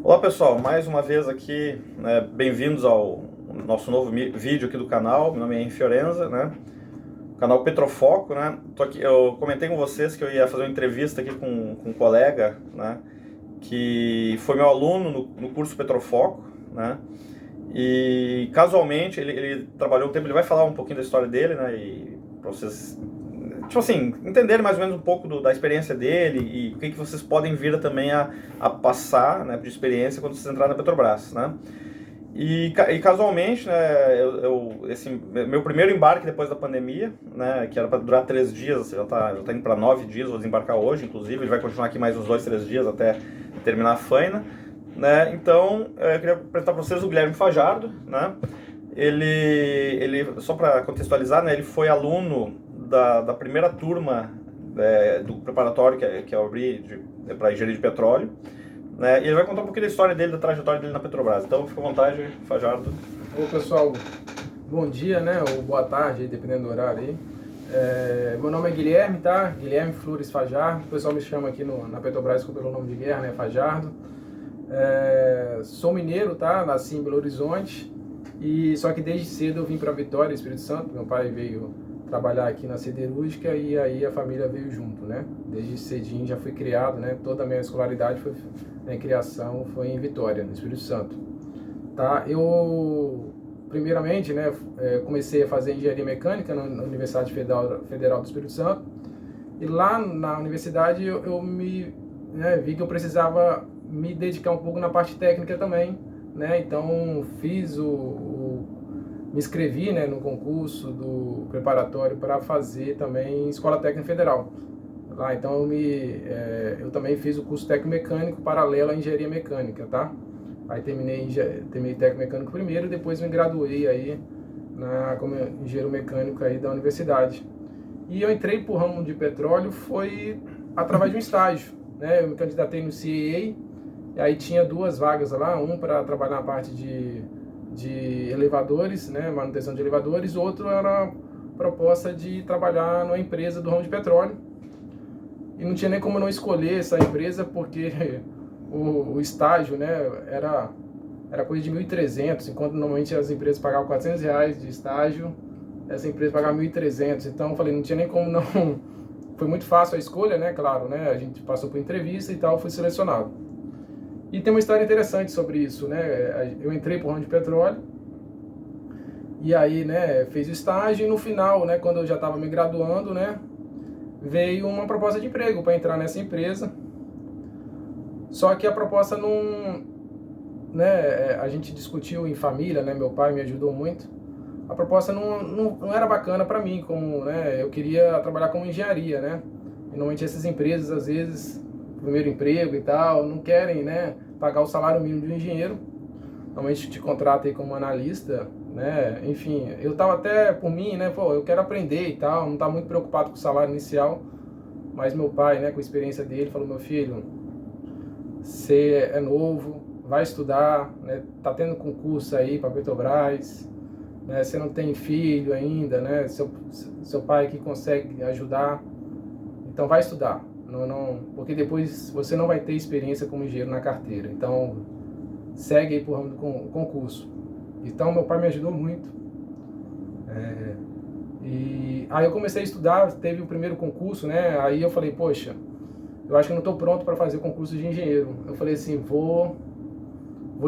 Olá pessoal, mais uma vez aqui, né, bem-vindos ao nosso novo vídeo aqui do canal. Meu nome é Henrique Fiorenza, né, canal Petrofoco, né. Tô aqui, eu comentei com vocês que eu ia fazer uma entrevista aqui com um colega, né, que foi meu aluno no curso Petrofoco, né, e casualmente ele trabalhou um tempo. Ele vai falar um pouquinho da história dele, né, e para vocês, tipo assim, entenderem mais ou menos um pouco da experiência dele e o que vocês podem vir também a passar, né, de experiência quando vocês entrarem na Petrobras, né. E casualmente, né, esse meu primeiro embarque depois da pandemia, né, que era para durar 3 dias, já tá indo para 9 dias. Vou desembarcar hoje, inclusive. Ele vai continuar aqui mais uns 2, 3 dias até terminar a faina, né. Então, eu queria apresentar para vocês o Guilherme Fajardo, né. Ele só para contextualizar, né, ele foi aluno da primeira turma do preparatório que eu abri para engenharia de petróleo, né? E ele vai contar um pouquinho da história dele, da trajetória dele na Petrobras. Então, fica à vontade, Fajardo. Ô pessoal, bom dia, né? Ou boa tarde, dependendo do horário aí. Meu nome é Guilherme, tá? Guilherme Flores Fajardo. O pessoal me chama aqui na Petrobras pelo nome de guerra, né? Fajardo. Sou mineiro, tá? Nasci em Belo Horizonte. E só que desde cedo eu vim para Vitória, Espírito Santo. Meu pai veio trabalhar aqui na siderúrgica e aí a família veio junto, né? Desde cedinho já fui criado, né? Toda a minha escolaridade foi, minha criação foi em Vitória, no Espírito Santo. Tá? Eu, primeiramente, né, comecei a fazer engenharia mecânica na Universidade Federal do Espírito Santo. E lá na universidade vi que eu precisava me dedicar um pouco na parte técnica também, né? Então me inscrevi, né, no concurso do preparatório para fazer também Escola Técnica Federal. Lá, então eu também fiz o curso técnico mecânico paralelo à engenharia mecânica, tá? Aí terminei técnico mecânico primeiro, depois me graduei aí como engenheiro mecânico aí da universidade. E eu entrei pro ramo de petróleo foi através de um estágio, né? Eu me candidatei no CAA, e aí tinha 2 vagas lá, um para trabalhar na parte de elevadores, né? Manutenção de elevadores, outro era proposta de trabalhar numa empresa do ramo de petróleo. E não tinha nem como não escolher essa empresa, porque o estágio, né, era coisa de 1.300, enquanto normalmente as empresas pagavam R$ 400 de estágio, essa empresa pagava 1.300. Então eu falei, não tinha nem como não. Foi muito fácil a escolha, né, claro, né, a gente passou por entrevista e tal, fui selecionado. E tem uma história interessante sobre isso, né, eu entrei pro ramo de petróleo, e aí, né, fez o estágio, e no final, né, quando eu já estava me graduando, né, veio uma proposta de emprego para entrar nessa empresa. Só que a proposta não, né, a gente discutiu em família, né, meu pai me ajudou muito. A proposta não era bacana para mim, como, né, eu queria trabalhar com engenharia, né? E normalmente essas empresas, às vezes, primeiro emprego e tal, não querem, né, pagar o salário mínimo de um engenheiro. Normalmente te contrata aí como analista, né? Enfim, eu tava até por mim, né, pô, eu quero aprender e tal, não tá muito preocupado com o salário inicial. Mas meu pai, né, com a experiência dele, falou: meu filho, você é novo, vai estudar, né? Tá tendo concurso aí para Petrobras, né? Você não tem filho ainda, né? Seu pai que consegue ajudar, então vai estudar, porque depois você não vai ter experiência como engenheiro na carteira. Então segue aí por ramo do concurso. Então meu pai me ajudou muito. E aí eu comecei a estudar, teve o primeiro concurso, né? Aí eu falei, poxa, eu acho que eu não estou pronto para fazer o concurso de engenheiro. Eu falei assim, vou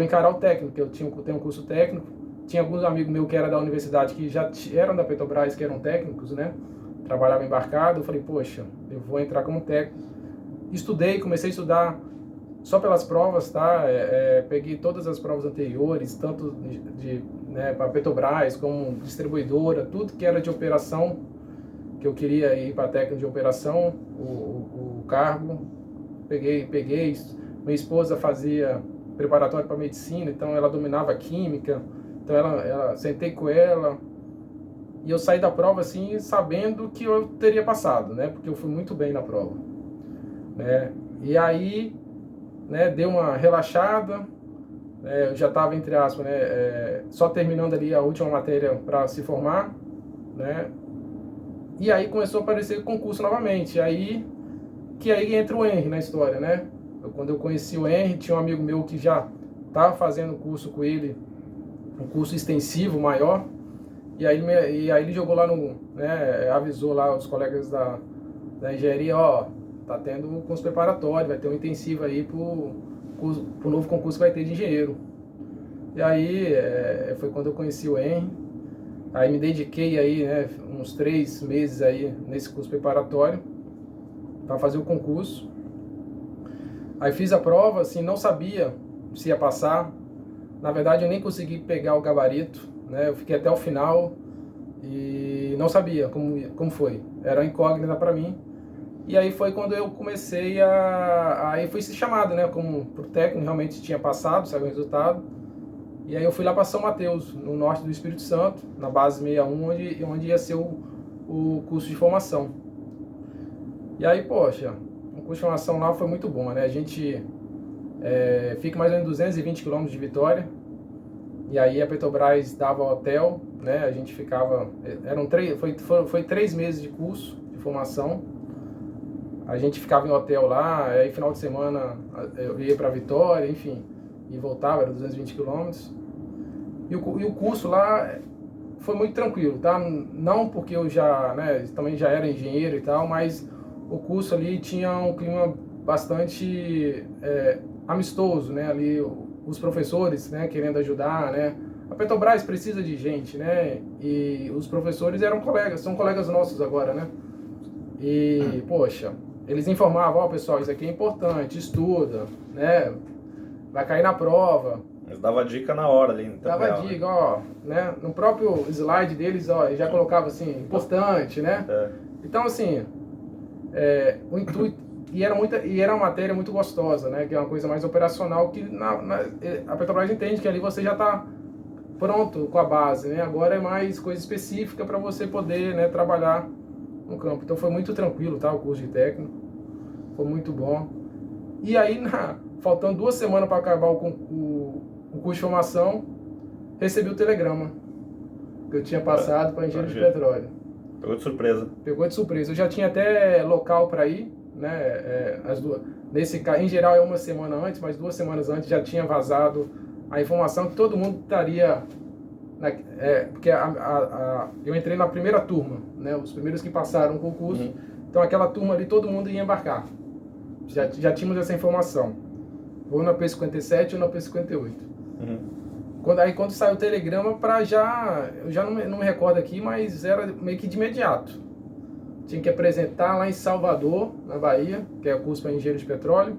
encarar o técnico, que eu tenho um curso técnico. Tinha alguns amigos meus que eram da universidade, que já eram da Petrobras, que eram técnicos, né? Trabalhavam embarcado. Eu falei, poxa, eu vou entrar como técnico. Estudei, comecei a estudar só pelas provas, tá? Peguei todas as provas anteriores, tanto né, para Petrobras como distribuidora, tudo que era de operação, que eu queria ir para técnico de operação, o cargo, peguei. Minha esposa fazia preparatório para medicina, então ela dominava química, então ela sentei com ela, e eu saí da prova assim, sabendo que eu teria passado, né, porque eu fui muito bem na prova, né, e aí, né, deu uma relaxada, eu já estava, entre aspas, né, só terminando ali a última matéria para se formar, né, e aí começou a aparecer concurso novamente, aí entra o Henry na história, né? quando eu conheci o Henry, tinha um amigo meu que já estava fazendo curso com ele, um curso extensivo maior, e aí ele jogou lá avisou lá os colegas da engenharia, ó, tá tendo curso preparatório, vai ter um intensivo aí pro novo concurso que vai ter de engenheiro. E aí foi quando eu conheci o Henry, aí me dediquei aí, né, uns 3 meses aí nesse curso preparatório para fazer o concurso. Aí fiz a prova, assim, não sabia se ia passar. Na verdade, eu nem consegui pegar o gabarito, né? Eu fiquei até o final e não sabia como foi. Era incógnita para mim. E aí foi quando eu comecei aí fui chamado, né? Como pro técnico, realmente tinha passado, saiu o resultado. E aí eu fui lá para São Mateus, no norte do Espírito Santo, na base 61, onde ia ser o curso de formação. E aí, poxa, o curso de formação lá foi muito bom, né? A gente fica mais ou menos 220 quilômetros de Vitória. E aí a Petrobras dava hotel, né? A gente ficava... Foi 3 meses de curso de formação. A gente ficava em hotel lá, aí final de semana eu ia para Vitória, enfim, e voltava, era 220 quilômetros. E o curso lá foi muito tranquilo, tá? Não porque eu também já era engenheiro e tal, mas o curso ali tinha um clima bastante amistoso, né? Ali os professores, né, querendo ajudar, né? A Petrobras precisa de gente, né? E os professores são colegas nossos agora, né? E, poxa, eles informavam, ó, pessoal, isso aqui é importante, estuda, né? Vai cair na prova. Eles davam dica na hora ali. Dava dica, ó, né? No próprio slide deles, ó, já colocava assim, importante, né? Então, assim, o intuito... E era uma matéria muito gostosa, né? Que é uma coisa mais operacional, que a Petrobras entende que ali você já está pronto com a base, né? Agora é mais coisa específica para você poder, né, trabalhar no campo. Então foi muito tranquilo, tá? O curso de técnico foi muito bom. E aí, faltando 2 semanas para acabar o curso de formação, recebi o telegrama que eu tinha passado para engenheiro de petróleo. Pegou de surpresa. Pegou de surpresa. Eu já tinha até local para ir, né? Em geral é 1 semana antes, mas 2 semanas antes já tinha vazado a informação que todo mundo estaria, porque eu entrei na primeira turma, né? Os primeiros que passaram o concurso. Então aquela turma ali todo mundo ia embarcar. Já tínhamos essa informação, ou na P57 ou na P58. Quando saiu o telegrama, eu já não me recordo aqui, mas era meio que de imediato. Tinha que apresentar lá em Salvador, na Bahia, que é o curso para engenheiro de petróleo.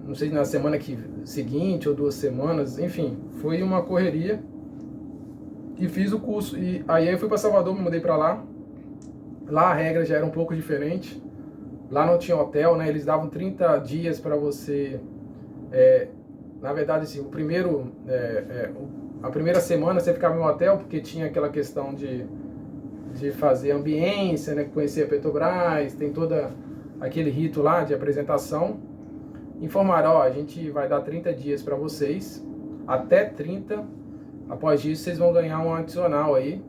Não sei se na semana seguinte ou 2 semanas, enfim, foi uma correria. E fiz o curso. E aí eu fui para Salvador, me mudei para lá. Lá a regra já era um pouco diferente. Lá não tinha hotel, né? Eles davam 30 dias para você... na verdade, assim, a primeira semana você ficava em um hotel, porque tinha aquela questão de fazer ambiência, né, conhecer a Petrobras, tem todo aquele rito lá de apresentação. Informaram, ó, a gente vai dar 30 dias para vocês, até 30, após isso vocês vão ganhar um adicional aí,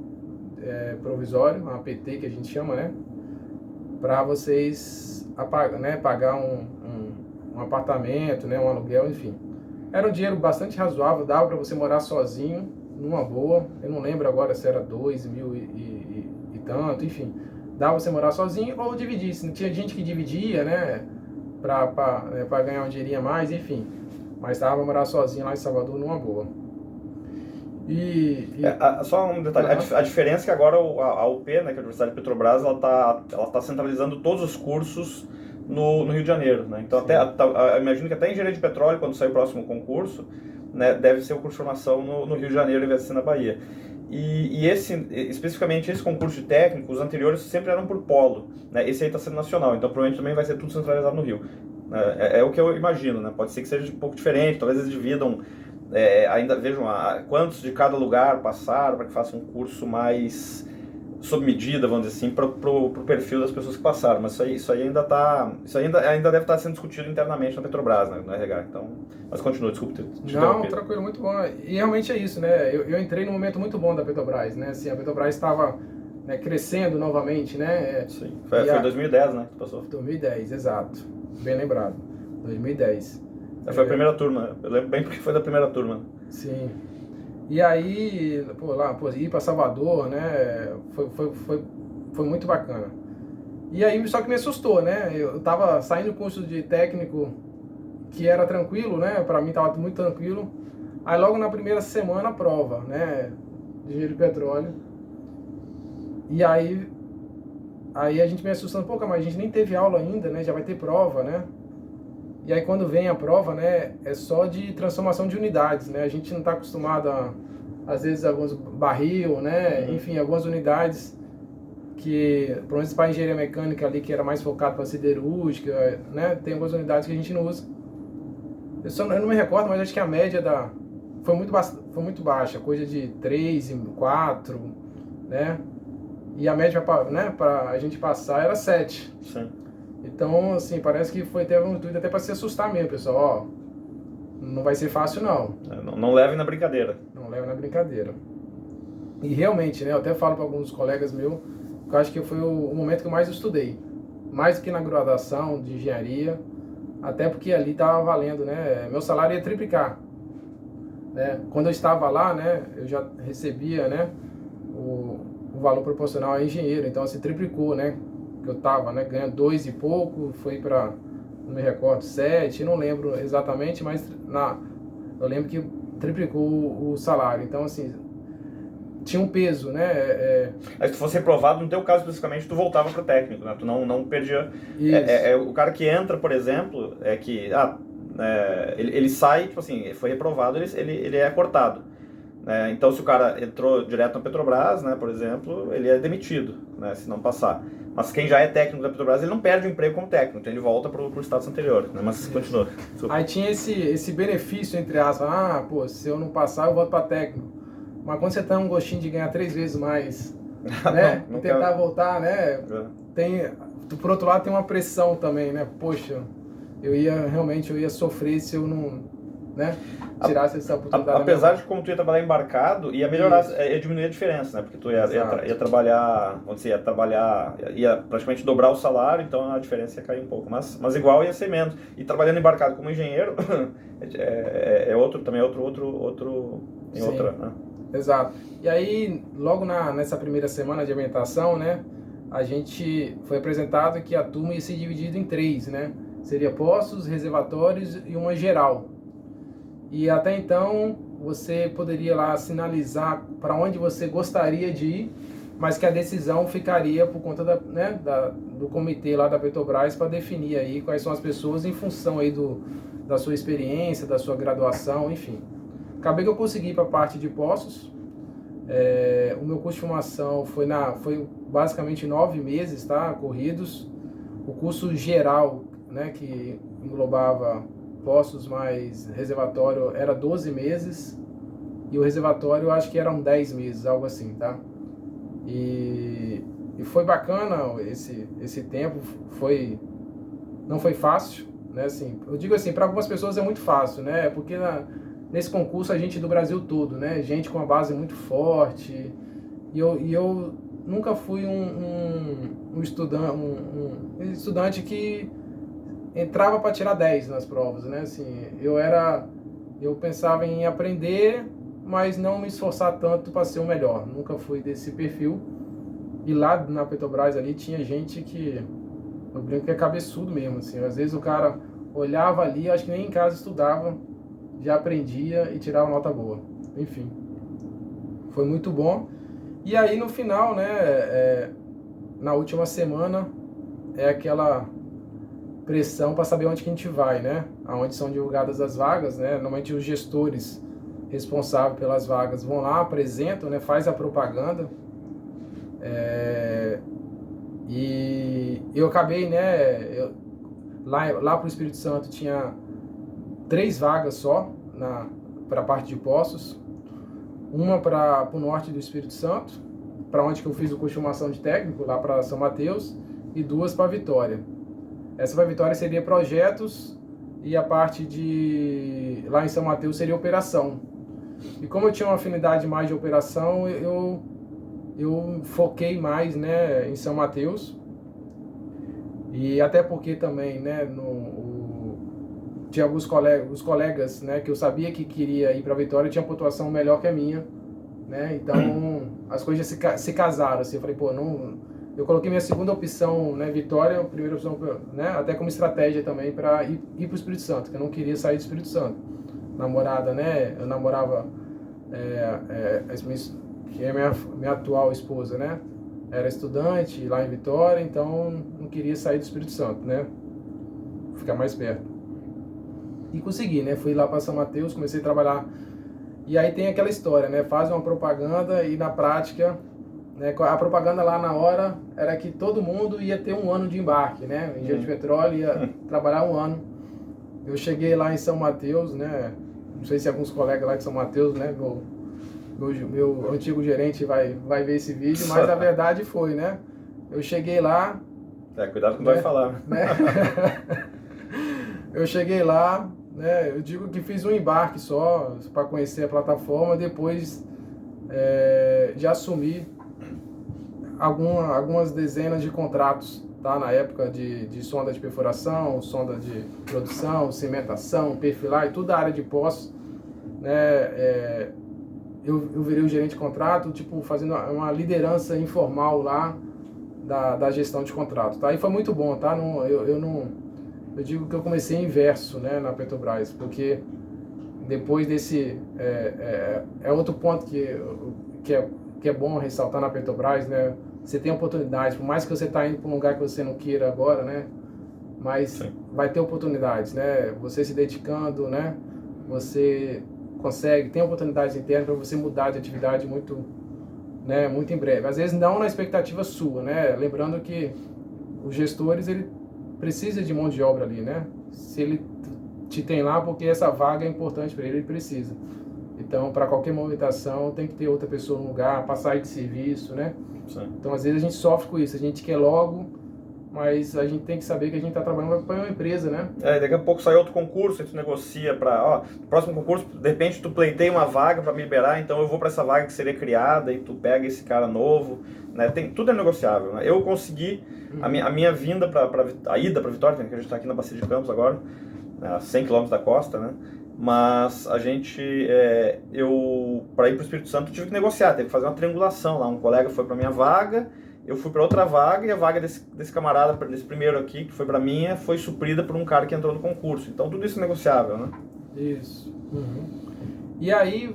provisório, um APT que a gente chama, né, para vocês pagar um apartamento, né, um aluguel, enfim. Era um dinheiro bastante razoável, dava para você morar sozinho, numa boa. Eu não lembro agora se era 2 mil e tanto, enfim. Dava pra você morar sozinho ou dividir. Tinha gente que dividia, né, pra ganhar um dinheirinho a mais, enfim. Mas dava pra morar sozinho lá em Salvador, numa boa. Só um detalhe, a diferença é que agora a UP, né, que é a Universidade de Petrobras, ela tá centralizando todos os cursos no Rio de Janeiro, né? Então imagino que até engenharia de petróleo, quando sair o próximo concurso, né, deve ser o curso de formação no Rio de Janeiro, ao invés de ser na Bahia. E especificamente esse concurso de técnico, os anteriores sempre eram por polo, né? Esse aí está sendo nacional, então provavelmente também vai ser tudo centralizado no Rio. É o que eu imagino, né? Pode ser que seja um pouco diferente, talvez eles dividam, ainda vejam quantos de cada lugar passaram, para que façam um curso mais sob medida, vamos dizer assim, para o perfil das pessoas que passaram. Mas isso aí ainda deve estar sendo discutido internamente na Petrobras, né, no RH. Então, mas continua, desculpe. Não, tranquilo, muito bom. E realmente é isso, né? Eu entrei num momento muito bom da Petrobras, né? Assim, a Petrobras estava, né, crescendo novamente, né? Sim. Foi 2010, né, que passou. 2010, exato. Bem lembrado. 2010. Foi a primeira turma, eu lembro bem porque foi da primeira turma. Sim. E aí, ir para Salvador, né, foi muito bacana. E aí, só que me assustou, né, eu tava saindo do curso de técnico que era tranquilo, né, para mim tava muito tranquilo. Aí logo na primeira semana a prova, né, de engenheiro de petróleo. E aí a gente me assustando, pô, mas a gente nem teve aula ainda, né, já vai ter prova, né. E aí quando vem a prova, né, é só de transformação de unidades, né? A gente não está acostumado a, às vezes, alguns barril, né? Enfim, algumas unidades que, pelo menos para engenharia mecânica ali, que era mais focado para siderúrgica, né? Tem algumas unidades que a gente não usa. Eu não me recordo, mas acho que a média foi muito baixa, coisa de 3 e 4, né? E a média, né, para a gente passar era 7. Sim. Então, assim, parece que teve um intuito até para se assustar mesmo, pessoal. Ó, não vai ser fácil, não. Não leve na brincadeira. Não leve na brincadeira. E realmente, né, eu até falo para alguns colegas meus, que eu acho que foi o momento que eu mais estudei. Mais do que na graduação de engenharia, até porque ali estava valendo, né? Meu salário ia triplicar. Né? Quando eu estava lá, né, eu já recebia, né, o valor proporcional a engenheiro, então assim, triplicou, né? Que eu tava, né, ganhando 2 e pouco, foi para, não me recordo, 7, não lembro exatamente, mas eu lembro que triplicou o salário. Então, assim, tinha um peso, né? Aí se tu fosse reprovado, no teu caso especificamente, tu voltava pro técnico, né? Tu não perdia... Isso. O cara que entra, por exemplo, ele sai, tipo assim, foi reprovado, ele é cortado. Né? Então, se o cara entrou direto na Petrobras, né, por exemplo, ele é demitido, né, se não passar. Mas quem já é técnico da Petrobras, ele não perde o emprego como técnico, então ele volta para o status anterior, né? Mas continua. Aí tinha esse benefício, entre aspas, pô, se eu não passar, eu volto para técnico. Mas quando você tem um gostinho de ganhar 3 vezes mais, né, e tentar voltar, né, por outro lado tem uma pressão também, né, poxa, eu ia sofrer se eu não, né, tirasse essa oportunidade. Apesar de como tu ia trabalhar embarcado, ia melhorar, ia diminuir a diferença, né? Porque tu ia trabalhar, quando você ia praticamente dobrar o salário, então a diferença ia cair um pouco. Mas igual ia ser menos. E trabalhando embarcado como engenheiro, outra, né? Exato. E aí, logo nessa primeira semana de ambientação, né, a gente foi apresentado que a turma ia ser dividida em 3, né? Seria poços, reservatórios e uma geral. E até então você poderia lá sinalizar para onde você gostaria de ir, mas que a decisão ficaria por conta do comitê lá da Petrobras para definir aí quais são as pessoas em função aí da sua experiência, da sua graduação, enfim. Acabei que eu consegui ir para a parte de poços. O meu curso de formação foi basicamente 9 meses, tá, corridos. O curso geral, né, que englobava poços mais reservatório, era 12 meses, e o reservatório eu acho que eram 10 meses, algo assim, tá? E foi bacana esse tempo, não foi fácil, né? Assim, eu digo assim, para algumas pessoas é muito fácil, né? Porque nesse concurso a gente do Brasil todo, né? Gente com uma base muito forte, e eu nunca fui um estudante que entrava para tirar 10 nas provas, né? Assim, eu pensava em aprender, mas não me esforçar tanto para ser o melhor. Nunca fui desse perfil. E lá na Petrobras ali tinha gente que, eu brinco que é cabeçudo mesmo, assim. Às vezes o cara olhava ali, acho que nem em casa estudava, já aprendia e tirava nota boa. Enfim, foi muito bom. E aí no final, né, na última semana, é aquela pressão para saber onde que a gente vai, né? Aonde são divulgadas as vagas, né? Normalmente os gestores responsáveis pelas vagas vão lá, apresentam, né? Faz a propaganda. E eu acabei, né? Lá para o Espírito Santo tinha 3 vagas só para a parte de poços. Uma para o norte do Espírito Santo, para onde que eu fiz o curso de formação de técnico, lá para São Mateus, e 2 para Vitória. Essa para Vitória seria projetos e a parte de lá em São Mateus seria operação. E como eu tinha uma afinidade mais de operação, eu foquei mais, né, em São Mateus. E até porque também, né, tinha alguns os colegas, né, que eu sabia que queria ir para Vitória, tinha pontuação melhor que a minha, né? Então as coisas se casaram, assim. Eu falei, pô, não, eu coloquei minha segunda opção, né, Vitória, a primeira opção, né, até como estratégia também para ir para o Espírito Santo, que eu não queria sair do Espírito Santo. Namorada, né? Eu namorava que é minha atual esposa, né? Era estudante lá em Vitória, então não queria sair do Espírito Santo, né? Ficar mais perto. E consegui, né? Fui lá para São Mateus, comecei a trabalhar. E aí tem aquela história, né? Faz uma propaganda e na prática, né? A propaganda lá na hora era que todo mundo ia ter um ano de embarque, né? O engenheiro de petróleo ia trabalhar um ano. Eu cheguei lá em São Mateus, né? Não sei se alguns colegas lá de São Mateus, né? Meu antigo gerente vai ver esse vídeo, mas a verdade foi, né? Eu cheguei lá... cuidado com o que vai falar. Né? Eu cheguei lá, né? Eu digo que fiz um embarque só para conhecer a plataforma, depois de assumir algumas dezenas de contratos, tá? Na época de sonda de perfuração, sonda de produção, cimentação, perfilar e toda a área de poços, né? Eu virei o gerente de contrato, tipo, fazendo uma liderança informal lá da gestão de contrato, tá? E foi muito bom, tá? Eu digo que eu comecei inverso, né, na Petrobras, porque depois desse... outro ponto que é bom ressaltar na Petrobras, né? Você tem oportunidades, por mais que você está indo para um lugar que você não queira agora, né? Mas sim, vai ter oportunidades, né? Você se dedicando, né? Você tem oportunidades internas para você mudar de atividade muito, né? Muito em breve. Às vezes não na expectativa sua, né? Lembrando que os gestores, ele precisa de mão de obra ali, né? Se ele te tem lá, porque essa vaga é importante para ele, ele precisa. Então, para qualquer movimentação, tem que ter outra pessoa no lugar, passar de serviço, né? Sim. Então, às vezes a gente sofre com isso, a gente quer logo, mas a gente tem que saber que a gente está trabalhando para uma empresa, né? Daqui a pouco sai outro concurso, aí tu negocia para, próximo concurso, de repente tu pleiteia uma vaga para me liberar, então eu vou para essa vaga que seria criada e tu pega esse cara novo, né? Tudo é negociável, né? Eu consegui a minha vinda a ida para Vitória, que a gente está aqui na Bacia de Campos agora, a 100 km da costa, né? Mas a gente, para ir para o Espírito Santo, tive que negociar, teve que fazer uma triangulação lá. Um colega foi para minha vaga, eu fui para outra vaga, e a vaga desse camarada, desse primeiro aqui, que foi para minha, foi suprida por um cara que entrou no concurso. Então tudo isso é negociável, né? Isso. E aí,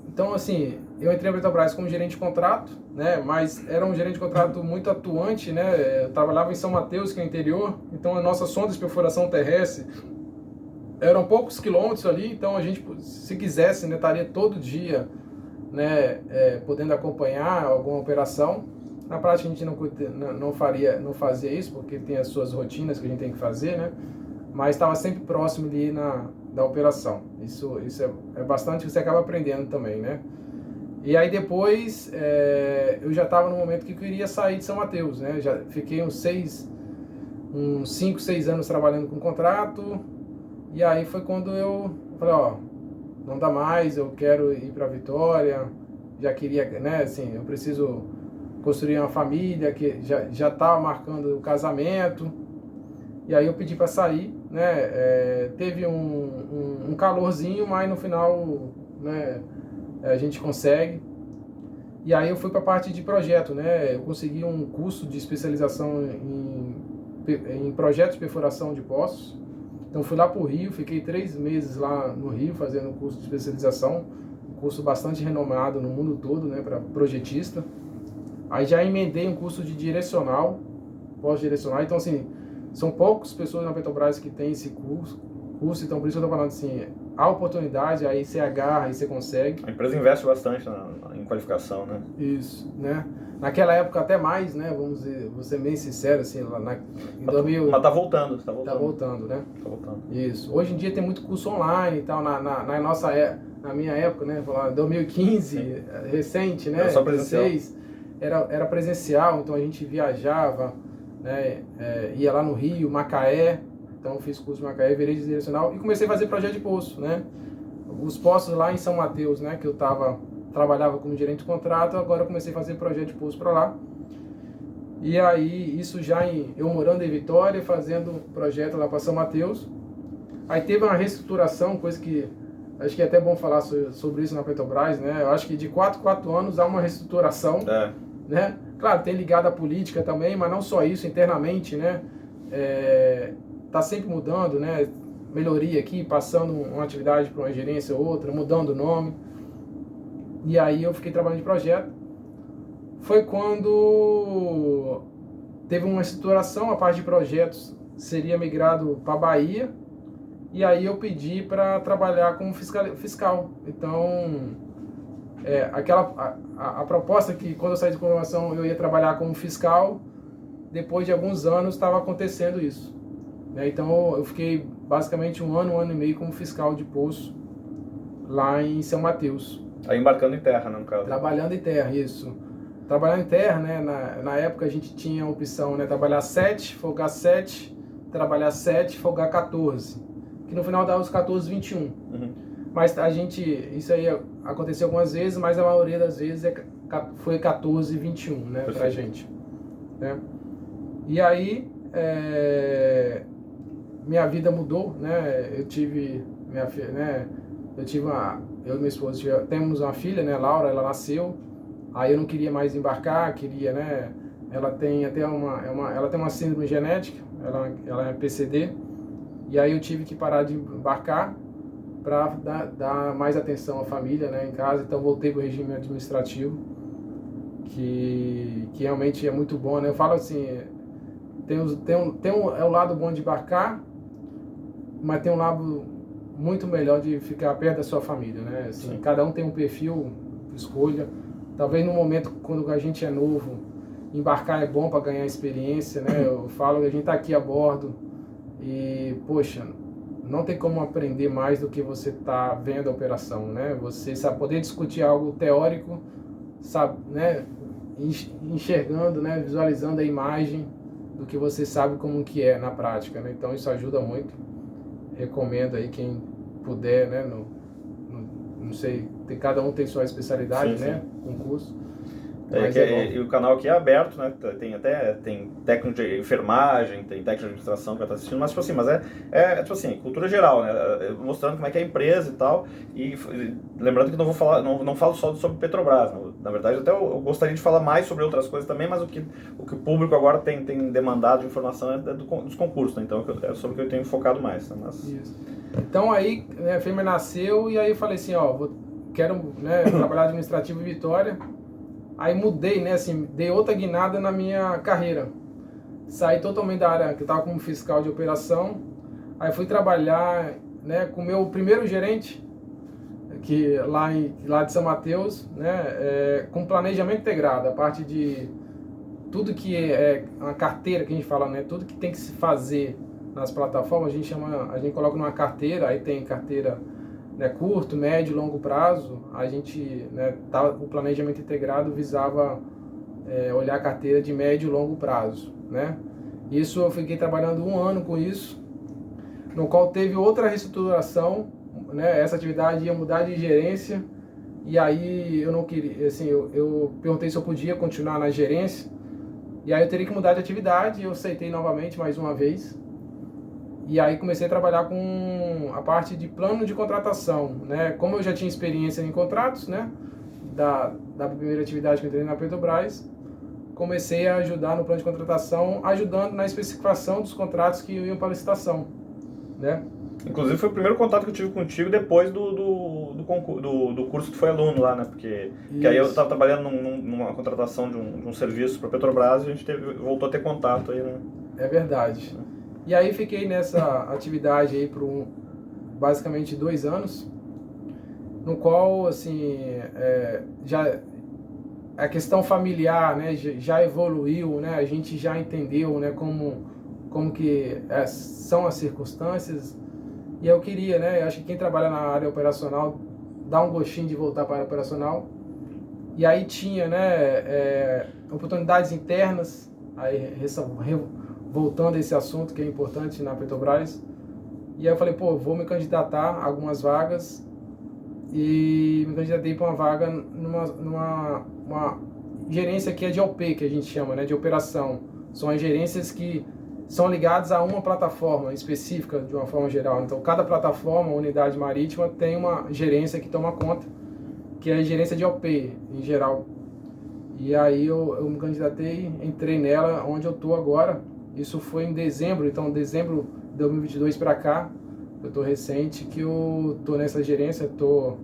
então assim, eu entrei na Petrobras como gerente de contrato, né? Mas era um gerente de contrato muito atuante, né? Eu trabalhava em São Mateus, que é o interior, então a nossa sonda de perfuração terrestre eram poucos quilômetros ali, então a gente, se quisesse, né, estaria todo dia, né, podendo acompanhar alguma operação. Na prática a gente não fazia isso, porque tem as suas rotinas que a gente tem que fazer, né? Mas estava sempre próximo ali da operação. Isso é bastante que você acaba aprendendo também, né? E aí depois eu já estava no momento que eu queria sair de São Mateus, né? Já fiquei uns 5, 6 anos trabalhando com contrato. E aí foi quando eu falei, não dá mais, eu quero ir para Vitória, já queria, né, assim, eu preciso construir uma família, que já estava marcando o casamento, e aí eu pedi para sair, né, teve um calorzinho, mas no final, né, a gente consegue. E aí eu fui para a parte de projeto, né, eu consegui um curso de especialização em projetos de perfuração de poços. Então fui lá para o Rio, fiquei 3 meses lá no Rio fazendo um curso de especialização, um curso bastante renomado no mundo todo, né, para projetista. Aí já emendei um curso de direcional, pós-direcional. Então assim, são poucas pessoas na Petrobras que têm esse curso, então por isso eu estou falando assim, há oportunidade, aí você agarra, aí você consegue. A empresa investe bastante em qualificação, né? Isso, né? Naquela época até mais, né? Vamos dizer, vou ser bem sincero, assim, em 2000... Mas tá voltando, Tá voltando, né? Tá voltando. Isso. Hoje em dia tem muito curso online e tal, na minha época, né? 2015, sim, recente, né? Era só presencial. 2016, era presencial, então a gente viajava, né? Ia lá no Rio, Macaé, então eu fiz curso de Macaé, virei direcional e comecei a fazer projeto de poço, né? Os poços lá em São Mateus, né? Que eu trabalhava como gerente de contrato, agora eu comecei a fazer projeto de poço para lá. E aí, isso já eu morando em Vitória, fazendo projeto lá para São Mateus. Aí teve uma reestruturação, coisa que acho que é até bom falar sobre isso na Petrobras, né? Eu acho que de 4 anos há uma reestruturação, né? Claro, tem ligado à política também, mas não só isso, internamente, né? Tá sempre mudando, né? Melhoria aqui, passando uma atividade para uma gerência ou outra, mudando o nome. E aí eu fiquei trabalhando de projeto. Foi quando teve uma estruturação, a parte de projetos seria migrado para a Bahia, e aí eu pedi para trabalhar como fiscal. Então, a proposta que quando eu saí de programação eu ia trabalhar como fiscal, depois de alguns anos estava acontecendo isso. Então eu fiquei basicamente um ano e meio como fiscal de poço lá em São Mateus. Aí embarcando em terra, né, no caso? Trabalhando em terra, isso. Trabalhando em terra, né, na época a gente tinha a opção, né, trabalhar 7, folgar 7, trabalhar 7, folgar 14. Que no final dava os 14, 21. Uhum. Mas isso aí aconteceu algumas vezes, mas a maioria das vezes foi 14, 21, né, pra gente. Né? E aí, minha vida mudou, né, eu tive minha filha, né, eu e minha esposa temos uma filha, né, Laura, ela nasceu. Aí eu não queria mais embarcar, queria, né? Ela tem até ela tem uma síndrome genética, ela é PCD, e aí eu tive que parar de embarcar para dar mais atenção à família, né, em casa. Então voltei para o regime administrativo, que realmente é muito bom, né? Eu falo assim, é o lado bom de embarcar, mas tem um lado muito melhor de ficar perto da sua família, né? Assim, cada um tem um perfil, escolha. Talvez no momento quando a gente é novo, embarcar é bom para ganhar experiência, né? Eu falo que a gente está aqui a bordo e, poxa, não tem como aprender mais do que você tá vendo a operação, né? Você sabe poder discutir algo teórico, sabe, né? Enxergando, né? Visualizando a imagem do que você sabe como que é na prática, né? Então isso ajuda muito. Recomendo aí quem puder, né? Não sei, cada um tem sua especialidade, sim, né? Concurso. E o canal aqui é aberto, né? Tem técnico de enfermagem, tem técnico de administração que vai estar assistindo, mas tipo assim, tipo assim, cultura geral, né? Mostrando como é que é a empresa e tal. E lembrando que não falo só sobre Petrobras, né? Na verdade, até eu gostaria de falar mais sobre outras coisas também, mas o que o público agora tem demandado de informação é dos concursos, né? Então é sobre o que eu tenho focado mais. Né? Isso. Então aí, né, a fêmea nasceu e aí eu falei assim, quero, né, trabalhar administrativo em Vitória. Aí mudei, né, assim, dei outra guinada na minha carreira. Saí totalmente da área que eu estava como fiscal de operação. Aí fui trabalhar, né, com o meu primeiro gerente, que lá de São Mateus, né, com planejamento integrado, a parte de tudo que é uma carteira que a gente fala, né, tudo que tem que se fazer nas plataformas, a gente coloca numa carteira, aí tem carteira, né, curto, médio e longo prazo. A gente, né, o planejamento integrado visava olhar a carteira de médio e longo prazo, né? Isso eu fiquei trabalhando 1 ano com isso, no qual teve outra reestruturação, né? Essa atividade ia mudar de gerência e aí eu não queria, assim, eu perguntei se eu podia continuar na gerência e aí eu teria que mudar de atividade. Eu aceitei novamente mais uma vez. E aí comecei a trabalhar com a parte de plano de contratação, né? Como eu já tinha experiência em contratos, né? Da primeira atividade que eu entrei na Petrobras, comecei a ajudar no plano de contratação, ajudando na especificação dos contratos que iam para licitação, né? Inclusive foi o primeiro contato que eu tive contigo depois do curso que tu foi aluno lá, né? Porque aí eu estava trabalhando numa contratação de um serviço para a Petrobras e a gente voltou a ter contato aí, né? É verdade. E aí fiquei nessa atividade aí por basicamente 2 anos, no qual, assim, já a questão familiar, né, já evoluiu, né, a gente já entendeu, né, como que são as circunstâncias. E eu queria, né, eu acho que quem trabalha na área operacional dá um gostinho de voltar para a área operacional. E aí tinha, né, oportunidades internas, aí voltando a esse assunto que é importante na Petrobras. E aí eu falei, vou me candidatar a algumas vagas, e me candidatei para uma vaga numa gerência que é de OP, que a gente chama, né, de operação. São as gerências que são ligados a uma plataforma específica de uma forma geral. Então, cada plataforma, unidade marítima, tem uma gerência que toma conta, que é a gerência de OP, em geral. E aí eu me candidatei, entrei nela onde eu estou agora. Isso foi em dezembro, então dezembro de 2022 para cá, eu estou recente, que eu estou nessa gerência, estou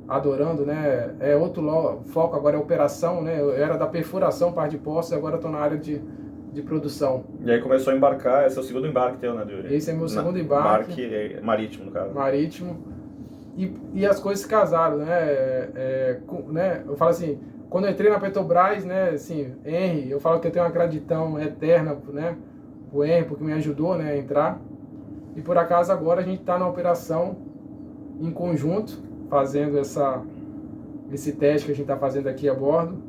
adorando, né? É outro foco agora, é operação, né? Eu era da perfuração, parte de poços, e agora estou na área de produção. E aí começou a embarcar, esse é o segundo embarque teu, né? Esse é meu segundo embarque. Embarque marítimo, no caso. Marítimo. E as coisas se casaram, né? Eu falo assim, quando eu entrei na Petrobras, né, assim, Henry, eu falo que eu tenho uma gratidão eterna, né, o Henry, porque me ajudou, né, a entrar. E por acaso agora a gente está na operação em conjunto, fazendo esse teste que a gente está fazendo aqui a bordo,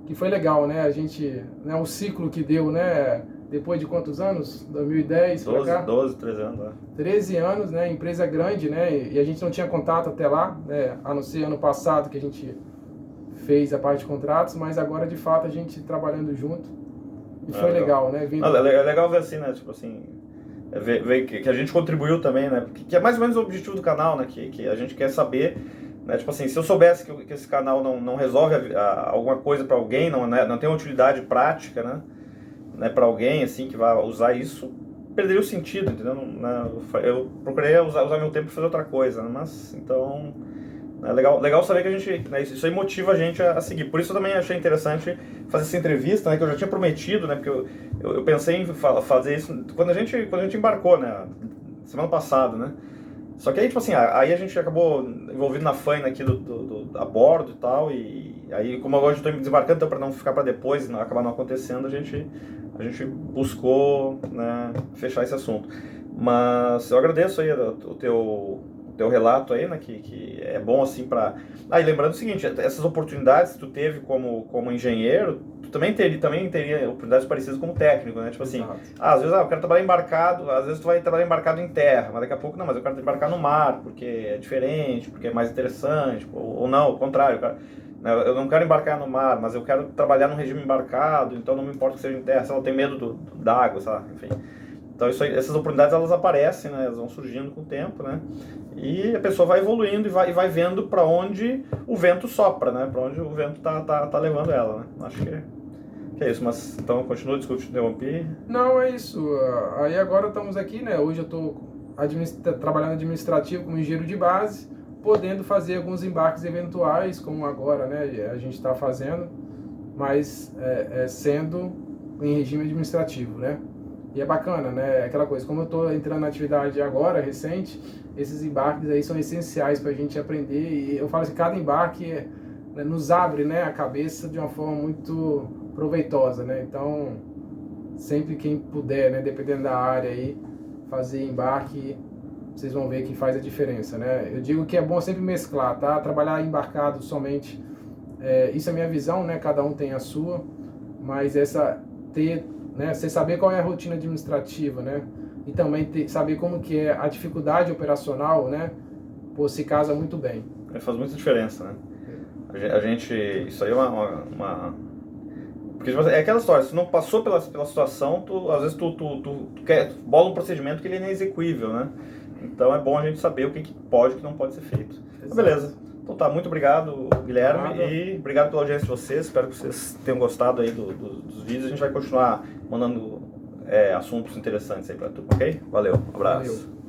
que foi legal, né, a gente, né, o ciclo que deu, né, depois de quantos anos? 2010 para cá? 13 anos, né? 13 anos, né, empresa grande, né, e a gente não tinha contato até lá, né, a não ser ano passado que a gente fez a parte de contratos, mas agora de fato a gente trabalhando junto e foi legal, né? É legal ver assim, né? Tipo assim, ver que a gente contribuiu também, né? Que é mais ou menos o objetivo do canal, né? Que a gente quer saber, né? Tipo assim, se eu soubesse que esse canal não resolve alguma coisa para alguém, não tem uma utilidade prática, né? Para alguém assim que vai usar isso, perderia o sentido, entendeu? Eu procurei usar meu tempo para fazer outra coisa, né? Mas então é legal saber que a gente, né, isso aí motiva a gente a seguir. Por isso eu também achei interessante fazer essa entrevista, né, que eu já tinha prometido, né, porque eu pensei em fazer isso quando a gente embarcou, né, semana passada, né. Só que aí, tipo assim, aí a gente acabou envolvido na faina aqui a bordo e tal, e aí como agora eu estou desembarcando, então para não ficar para depois e acabar não acontecendo, a gente buscou, né, fechar esse assunto. Mas eu agradeço aí o teu relato aí, né, que é bom assim para... Ah, e lembrando o seguinte, essas oportunidades que tu teve como engenheiro, tu também teria oportunidades parecidas como técnico, né, tipo assim, às vezes eu quero trabalhar embarcado, às vezes tu vai trabalhar embarcado em terra, mas daqui a pouco não, mas eu quero embarcar no mar, porque é diferente, porque é mais interessante, ou não, ao contrário, eu não quero embarcar no mar, mas eu quero trabalhar num regime embarcado, então não me importa que seja em terra, sei lá, eu tenho medo da água, sabe, enfim. Então essas oportunidades elas aparecem, né? Elas vão surgindo com o tempo, né? E a pessoa vai evoluindo e vai vendo para onde o vento sopra, né? Para onde o vento tá levando ela, né? Acho que é isso. Mas então continua, desculpa te interromper. Não, é isso. Aí agora estamos aqui, né? Hoje eu estou trabalhando administrativo como engenheiro de base, podendo fazer alguns embarques eventuais, como agora, né? A gente está fazendo, mas sendo em regime administrativo, né? E é bacana, né? Aquela coisa, como eu estou entrando na atividade agora, recente, esses embarques aí são essenciais para a gente aprender. E eu falo assim, cada embarque nos abre, né, a cabeça de uma forma muito proveitosa, né? Então, sempre quem puder, né, dependendo da área aí, fazer embarque, vocês vão ver que faz a diferença, né? Eu digo que é bom sempre mesclar, tá? Trabalhar embarcado somente, isso é a minha visão, né? Cada um tem a sua, mas né, você saber qual é a rotina administrativa, né, e também saber como que é a dificuldade operacional, né, pô, se casa muito bem. Faz muita diferença, né? A gente, isso aí é porque é aquela história, se não passou pela situação, às vezes tu bola um procedimento que ele é inexequível, né? Então é bom a gente saber o que pode e o que não pode ser feito. Então, beleza. Então tá, muito obrigado, Guilherme, e obrigado pela audiência de vocês, espero que vocês tenham gostado aí dos vídeos, a gente vai continuar mandando assuntos interessantes aí pra tu, ok? Valeu, um abraço. Valeu.